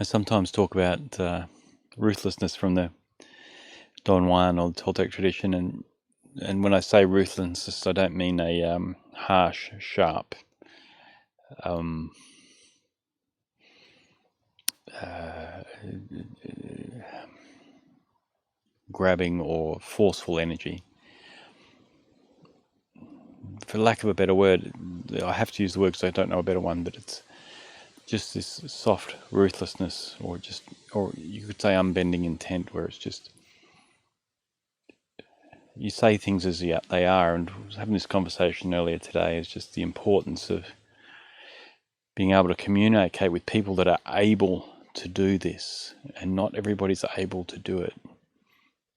sometimes talk about ruthlessness from the Don Juan or the Toltec tradition, and when I say ruthlessness, I don't mean a harsh, sharp, grabbing or forceful energy. For lack of a better word, I have to use the word because I don't know a better one, but it's just this soft ruthlessness, or you could say unbending intent, where it's just you say things as they are. And I was having this conversation earlier today, is just the importance of being able to communicate with people that are able to do this, and not everybody's able to do it,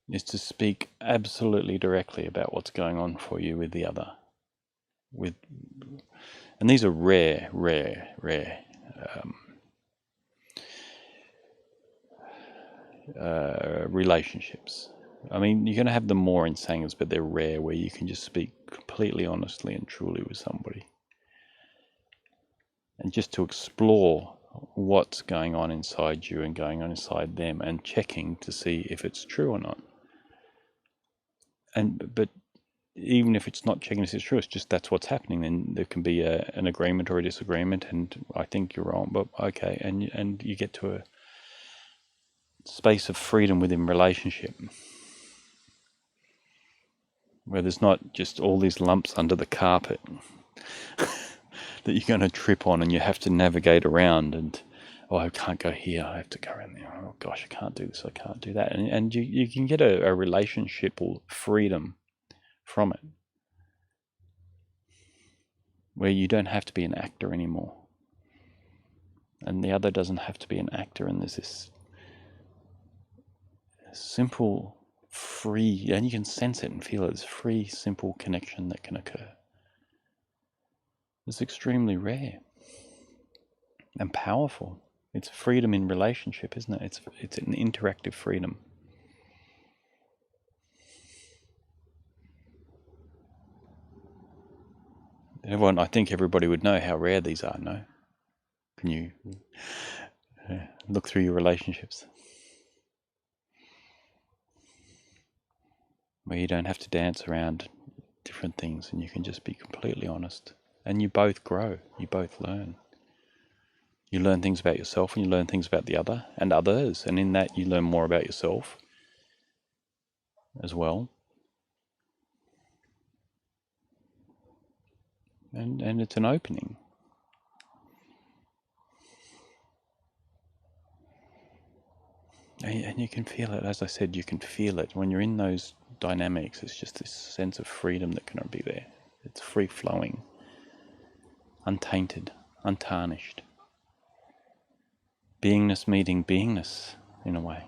is to speak absolutely directly about what's going on for you with the other. And these are rare relationships. I mean, you're going to have them more in sanghas, but they're rare, where you can just speak completely honestly and truly with somebody, and just to explore what's going on inside you and going on inside them, and checking to see if it's true or not. But even if it's not checking if it's true, it's just that's what's happening. Then there can be an agreement or a disagreement, and I think you're wrong, but okay, and you get to a space of freedom within relationship, where there's not just all these lumps under the carpet that you're going to trip on, and you have to navigate around, and I can't go here, I have to go around there, oh gosh, I can't do this, I can't do that, and you can get a relationship or freedom from it, where you don't have to be an actor anymore, and the other doesn't have to be an actor, and there's this simple, free, and you can sense it and feel it, this free, simple connection that can occur. It's extremely rare and powerful. It's freedom in relationship, isn't it? It's an interactive freedom. I think everybody would know how rare these are, no? Can you look through your relationships, where you don't have to dance around different things, and you can just be completely honest, and you both grow, you both learn. You learn things about yourself, and you learn things about the other and others, and in that you learn more about yourself as well. And it's an opening. And you can feel it, as I said, you can feel it. When you're in those dynamics, it's just this sense of freedom that can be there. It's free-flowing, untainted, untarnished. Beingness meeting beingness, in a way.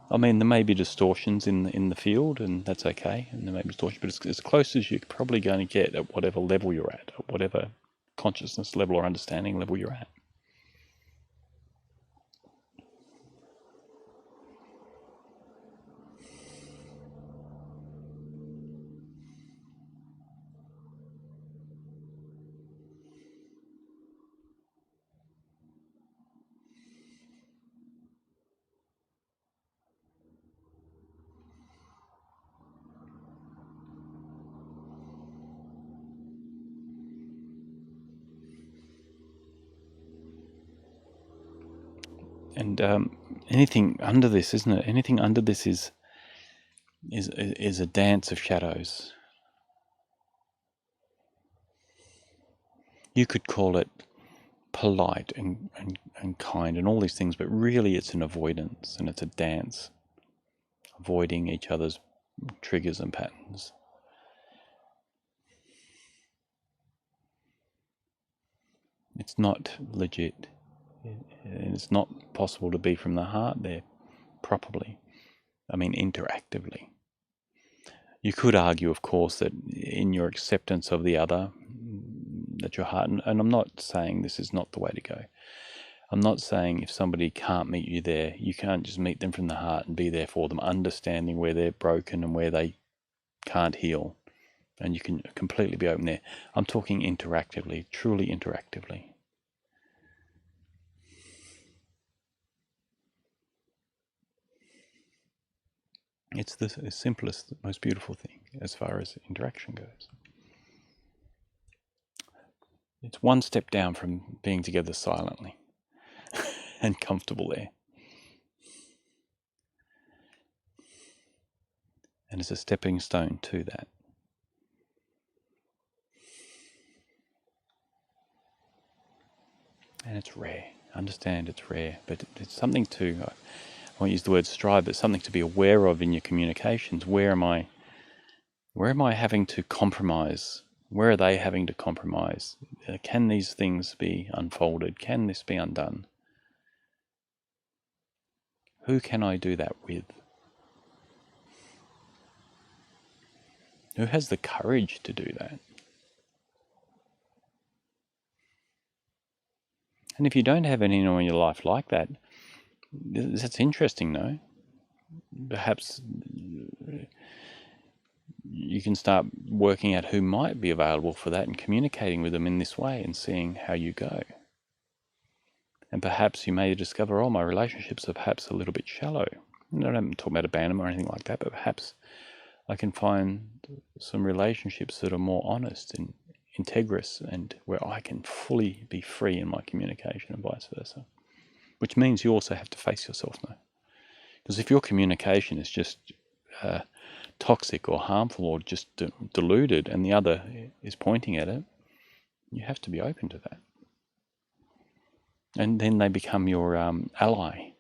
I mean, there may be distortions in the field, and that's okay, and there may be distortions, but it's as close as you're probably going to get at whatever level you're at whatever consciousness level or understanding level you're at. And anything under this, isn't it? Anything under this is a dance of shadows. You could call it polite and kind and all these things, but really it's an avoidance, and it's a dance, avoiding each other's triggers and patterns. It's not legit. It's not possible to be from the heart there properly. I mean, interactively. You could argue, of course, that in your acceptance of the other, that your heart, and I'm not saying this is not the way to go. I'm not saying if somebody can't meet you there, you can't just meet them from the heart and be there for them, understanding where they're broken and where they can't heal, and you can completely be open there. I'm talking interactively, truly interactively. It's the simplest, most beautiful thing as far as interaction goes. It's one step down from being together silently and comfortable there. And it's a stepping stone to that. And it's rare. Understand it's rare, but it's something to, I won't use the word strive, but something to be aware of in your communications. Where am I having to compromise? Where are they having to compromise? Can these things be unfolded? Can this be undone? Who can I do that with? Who has the courage to do that? And if you don't have anyone in your life like that, that's interesting, no? Perhaps you can start working out who might be available for that and communicating with them in this way and seeing how you go. And perhaps you may discover, oh, my relationships are perhaps a little bit shallow. I don't talk about abandonment or anything like that, but perhaps I can find some relationships that are more honest and integrous and where I can fully be free in my communication and vice versa. Which means you also have to face yourself now. Because if your communication is just toxic or harmful or just deluded and the other is pointing at it, you have to be open to that. And then they become your ally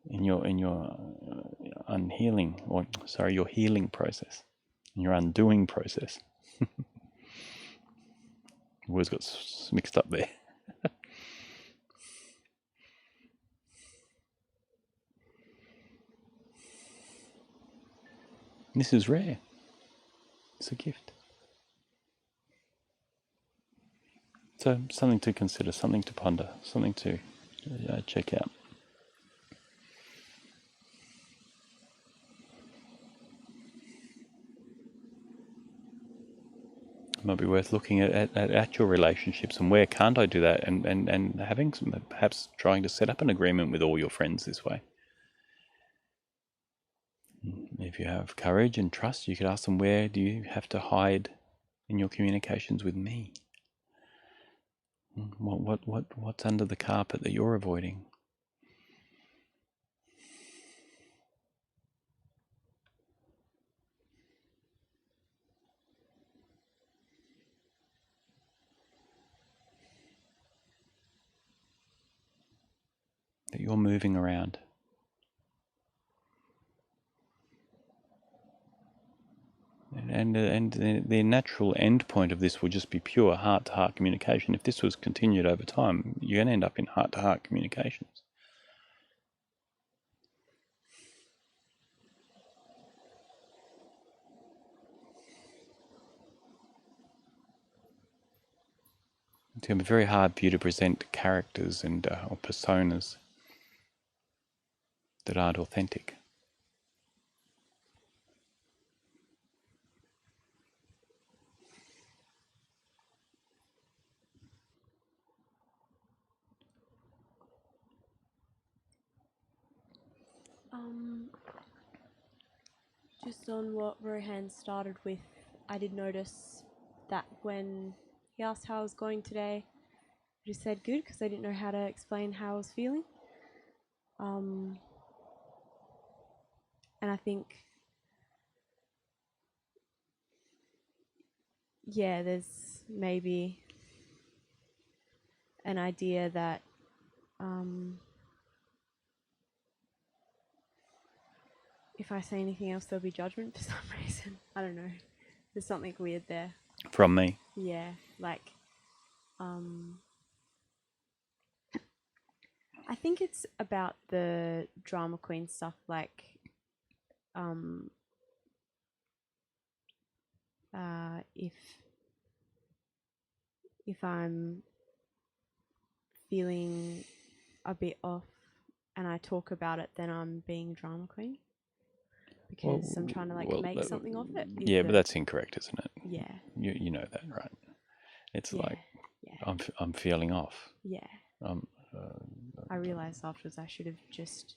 in your unhealing, or sorry, your healing process, your undoing process. Words got mixed up there. This is rare. It's a gift. So something to consider, something to ponder, something to check out. It might be worth looking at your relationships and where can't I do that, and having some, perhaps trying to set up an agreement with all your friends this way. If you have courage and trust, you could ask them, where do you have to hide in your communications with me? What's under the carpet that you're avoiding? That you're moving around. And the natural end point of this will just be pure heart-to-heart communication. If this was continued over time, you're going to end up in heart-to-heart communications. It's going to be very hard for you to present characters and or personas that aren't authentic. Just on what Rohan started with, I did notice that when he asked how I was going today, I just said good because I didn't know how to explain how I was feeling. And I think, yeah, there's maybe an idea that if I say anything else, there'll be judgment for some reason. I don't know. There's something weird there. From me. Yeah, like, I think it's about the drama queen stuff, like, if I'm feeling a bit off and I talk about it, then I'm being drama queen because I'm trying to make something of it. Yeah, but that's incorrect, isn't it? Yeah. You know that, right? It's like yeah. I'm feeling off. Yeah. I realized afterwards I should have just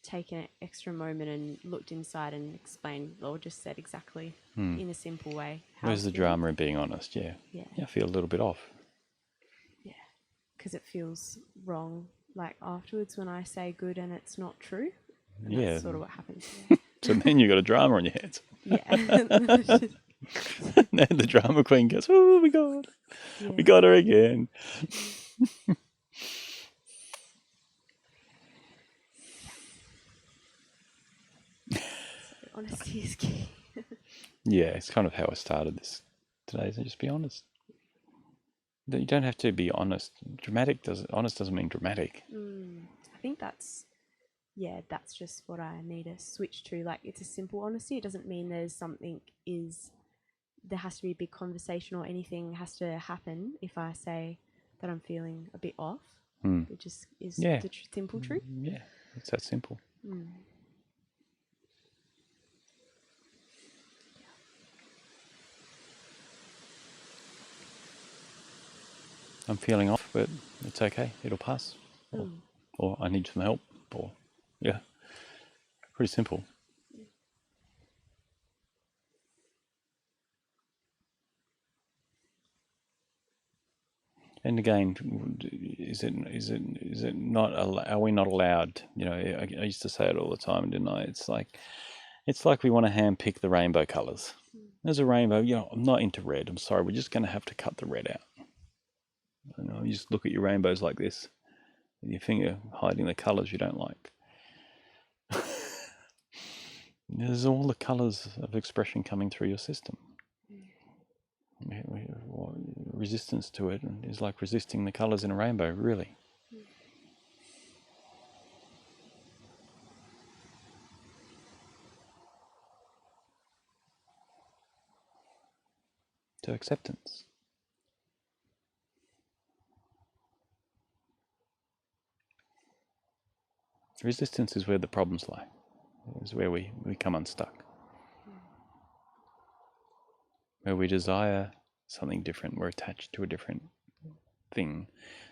taken an extra moment and looked inside and explained, or just said exactly in a simple way how I Where's was the feeling. drama in being honest? Yeah. Yeah. Yeah, I feel a little bit off. Yeah. Because it feels wrong, like afterwards when I say good and it's not true. And Yeah. that's sort of what happens. Yeah. So then you got a drama on your hands. Yeah. And then the drama queen goes, oh, we got Yeah. her again. So honesty is key. Yeah, it's kind of how I started this today, so just be honest. You don't have to be honest. Honest doesn't mean dramatic. I think that's just what I need to switch to. Like, it's a simple honesty. It doesn't mean there has to be a big conversation or anything has to happen if I say that I'm feeling a bit off. It just is the simple truth. Yeah, it's that simple. I'm feeling off, but it's okay. It'll pass. Or I need some help. Or, yeah, pretty simple. And again, is it not? Are we not allowed? You know, I used to say it all the time, didn't I? It's like we want to handpick the rainbow colours. There's a rainbow. You know, I'm not into red. I'm sorry. We're just going to have to cut the red out. You know, you just look at your rainbows like this, with your finger hiding the colours you don't like. There's all the colours of expression coming through your system. Resistance to it is like resisting the colours in a rainbow, really. To acceptance. Resistance is where the problems lie. Is where we come unstuck. Where we desire something different, we're attached to a different thing.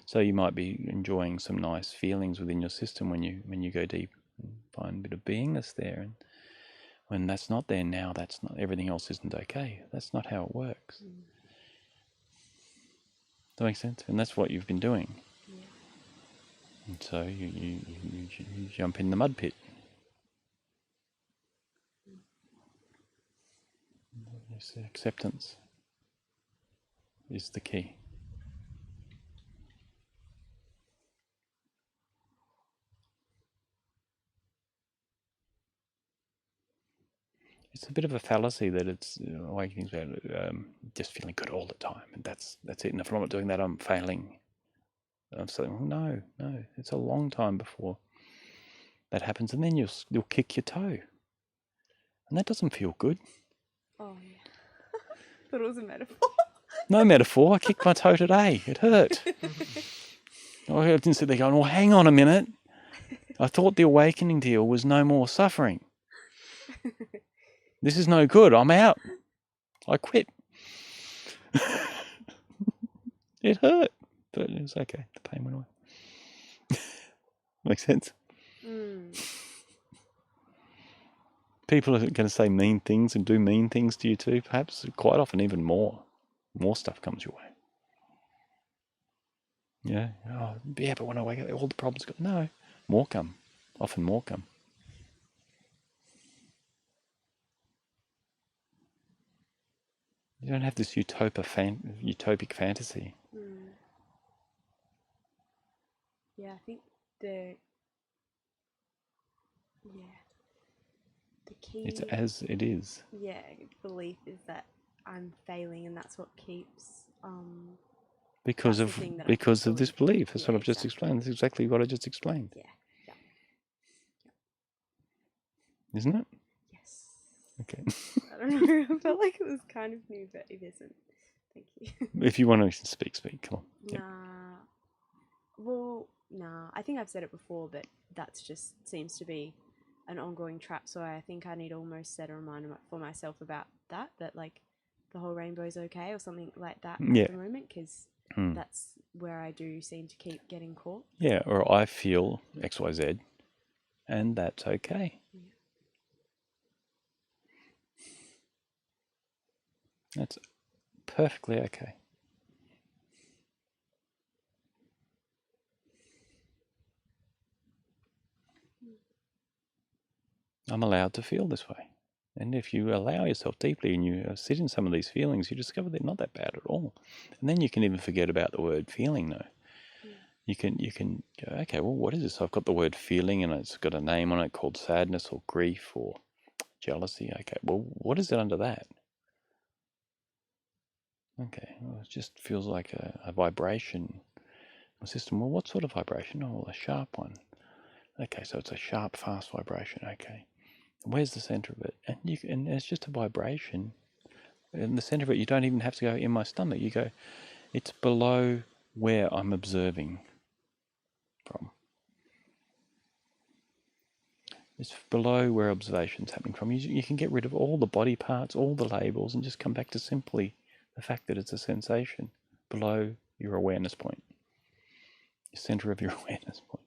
So you might be enjoying some nice feelings within your system when you go deep and find a bit of beingness there. And when that's not there now, that's not, everything else isn't okay. That's not how it works. Does that make sense? And that's what you've been doing. And so you jump in the mud pit. Yes, acceptance is the key. It's a bit of a fallacy that it's awakenings about just feeling good all the time, and that's it. And if I'm not doing that, I'm failing. I'm saying, well, no, it's a long time before that happens, and then you'll kick your toe, and that doesn't feel good. Oh yeah, thought it was a metaphor. No metaphor. I kicked my toe today. It hurt. I didn't sit there going, well, hang on a minute. I thought the awakening deal was no more suffering. This is no good. I'm out. I quit. It hurt, but it was okay. The pain went away. Makes sense? People are going to say mean things and do mean things to you too, perhaps. Quite often, even more stuff comes your way. Yeah. Oh, yeah, but when I wake up, all the problems go. No, more come. Often more come. You don't have this utopic fantasy. Yeah, I think the key. It's as it is. Yeah, belief is that I'm failing, and that's what keeps. Because of this belief. That's what I've just explained. That's exactly what I just explained. Yeah. Isn't it? Yes. Okay. I don't know. I felt like it was kind of new, but it isn't. Thank you. If you want to speak. Come on. Nah. Well, nah. I think I've said it before, but that's just seems to be an ongoing trap. So I think I need to almost set a reminder for myself about that like the whole rainbow's okay or something like that at the moment, because that's where I do seem to keep getting caught. Yeah, or I feel XYZ, and that's okay. That's perfectly okay. I'm allowed to feel this way. And if you allow yourself deeply and you sit in some of these feelings, you discover they're not that bad at all. And then you can even forget about the word feeling, though. You can go, okay, well, what is this? I've got the word feeling and it's got a name on it called sadness or grief or jealousy. Okay, well, what is it under that? Okay, well, it just feels like a vibration. My system, well, what sort of vibration? Oh, well, a sharp one. Okay, so it's a sharp, fast vibration. Okay, where's the center of it? And it's just a vibration. In the center of it, you don't even have to go in my stomach. You go, it's below where I'm observing from. It's below where observation's happening from. You can get rid of all the body parts, all the labels, and just come back to simply the fact that it's a sensation below your awareness point, the center of your awareness point.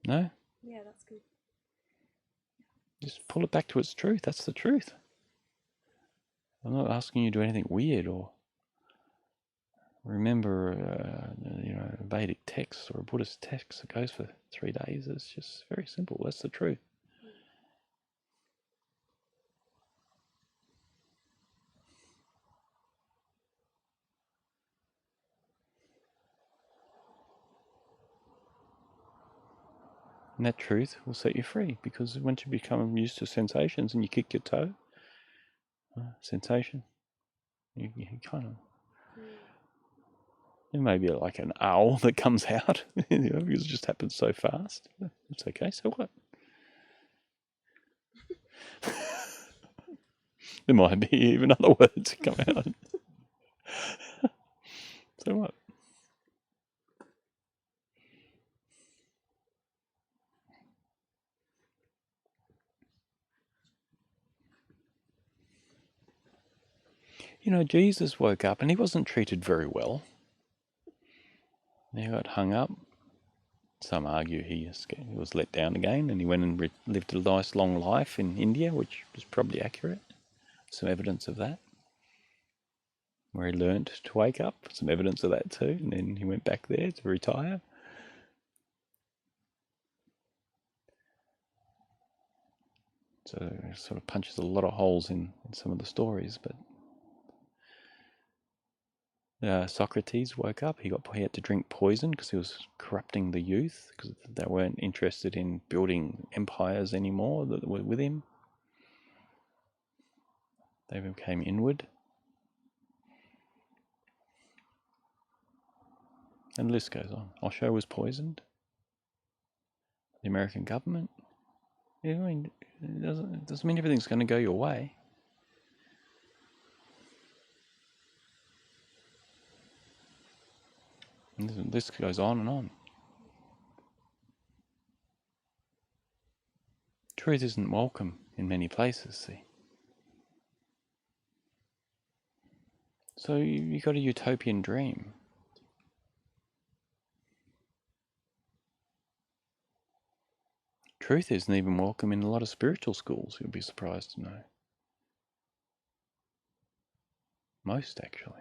No? Yeah, that's good. Just pull it back to its truth. That's the truth. I'm not asking you to do anything weird or remember, a Vedic text or a Buddhist text that goes for 3 days. It's just very simple. That's the truth. And that truth will set you free, because once you become used to sensations and you kick your toe, sensation, you kind of, it may be like an owl that comes out, because it just happens so fast. It's okay, so what? There might be even other words that come out. So what? Jesus woke up and he wasn't treated very well. He got hung up. Some argue he was let down again and he went and lived a nice long life in India, which was probably accurate. Some evidence of that. Where he learnt to wake up. Some evidence of that too. And then he went back there to retire. So it sort of punches a lot of holes in some of the stories. But Socrates woke up. He had to drink poison because he was corrupting the youth, because they weren't interested in building empires anymore that were with him. They became inward. And the list goes on. Osho was poisoned. The American government. I mean, it doesn't mean everything's going to go your way. And the list goes on and on. Truth isn't welcome in many places, see. So you got a utopian dream. Truth isn't even welcome in a lot of spiritual schools, you'll be surprised to know. Most, actually.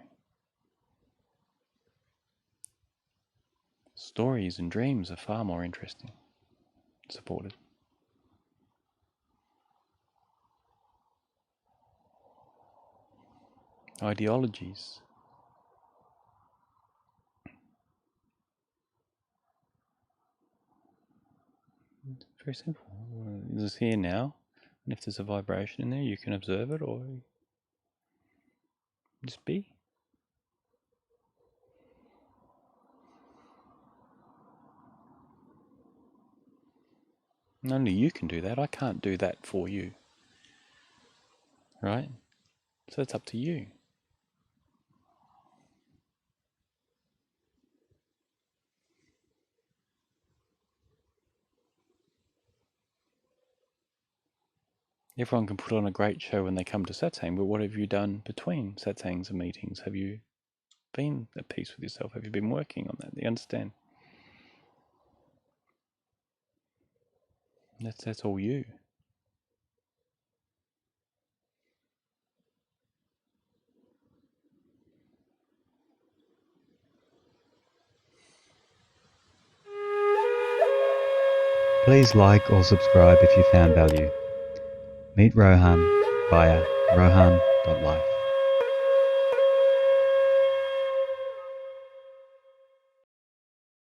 Stories and dreams are far more interesting, supported. Ideologies. It's very simple. This is here now, and if there's a vibration in there, you can observe it or just be. And only you can do that. I can't do that for you. Right? So it's up to you. Everyone can put on a great show when they come to Satsang, but what have you done between Satsangs and meetings? Have you been at peace with yourself? Have you been working on that? Do you understand? That's all you. Please like or subscribe if you found value. Meet Rohan via rohan.life.